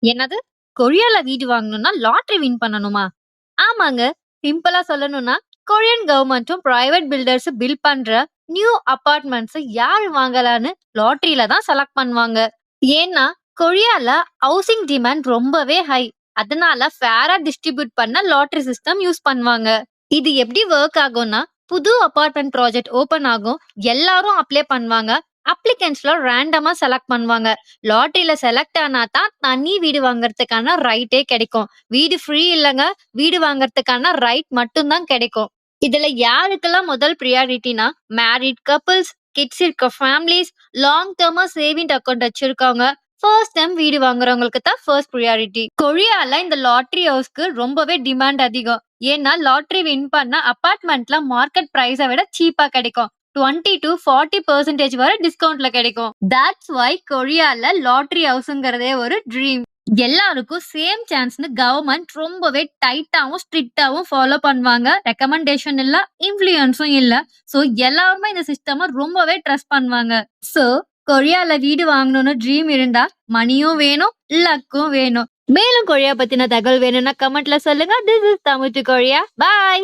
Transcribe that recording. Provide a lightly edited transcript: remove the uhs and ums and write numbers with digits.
என்னது? கொரியால வீடு வாங்கணும்னா லாட்டரி வின் பண்ணணுமா? ஆமாங்க. சிம்பிளா சொல்லணும்னா, கொரியன் கவர்மெண்ட்டும் பிரைவேட் பில்டர்ஸ் பில்ட் பண்ற நியூ அபார்ட்மெண்ட்ஸ் யாரு வாங்கலான்னு லாட்டரியில தான் செலக்ட் பண்ணுவாங்க. ஏன்னா, கொரியால ஹவுசிங் டிமாண்ட் ரொம்பவே ஹை. அதனால ஃபேரா டிஸ்ட்ரிபியூட் பண்ண லாட்டரி சிஸ்டம் யூஸ் பண்ணுவாங்க. இது எப்படி வொர்க் ஆகும்னா, புது அபார்ட்மெண்ட் ப்ராஜெக்ட் ஓப்பன் ஆகும். எல்லாரும் அப்ளை பண்ணுவாங்க. அப்ளிகன்ட்ஸ்ல ரேண்டமா செலக்ட் பண்ணுவாங்க. லாட்டரியில செலக்ட் ஆனா தான் தனி வீடு வாங்குறதுக்கான ரைட்டே கிடைக்கும். வீடு ஃப்ரீ இல்லங்க. வீடு வாங்குறதுக்கான ரைட் மட்டும் தான் கிடைக்கும். இதுல யாருக்கெல்லாம் முதல் பிரியாரிட்டினா, மேரிட் கப்பிள்ஸ், கிட்ஸ் இருக்க ஃபேமிலிஸ், லாங் டர்மா சேவிங் அக்கவுண்ட் வச்சிருக்கவங்க, ஃபர்ஸ்ட் டைம் வீடு வாங்குறவங்களுக்கு தான் ஃபர்ஸ்ட் பிரியாரிட்டி. கொரியால இந்த லாட்டரி ஹவுஸ்க்கு ரொம்பவே டிமாண்ட் அதிகம். ஏன்னா லாட்டரி வின் பண்ண அபார்ட்மெண்ட்ல மார்க்கெட் பிரைஸை விட சீப்பா கிடைக்கும். 20 to 40% வரை டிஸ்கவுண்ட்ல கிடைக்கும். தட்ஸ் வை கொரியால லாட்டரி ஹவுஸ்ங்கிறதே ஒரு ட்ரீம். எல்லாருக்கும் சேம் சான்ஸ்னு கவர்மெண்ட் ரொம்பவே டைட்டாவும் ஸ்ட்ரிக்டாவும் ஃபாலோ பண்ணுவாங்க. ரெக்கமெண்டேஷன் இல்ல, இன்ஃப்ளூயன்ஸும் இல்ல. சோ எல்லாருமே இந்த சிஸ்டம ரொம்பவே ட்ரஸ்ட் பண்ணுவாங்க. சோ கொரியால வீடு வாங்கணும்னு ட்ரீம் இருந்தா மணியும் வேணும், லக்கும் வேணும். மேலும் கொரியா பத்தின தகவல் வேணும்னா கமெண்ட்ல சொல்லுங்க. This is Tamil to Korea. Bye.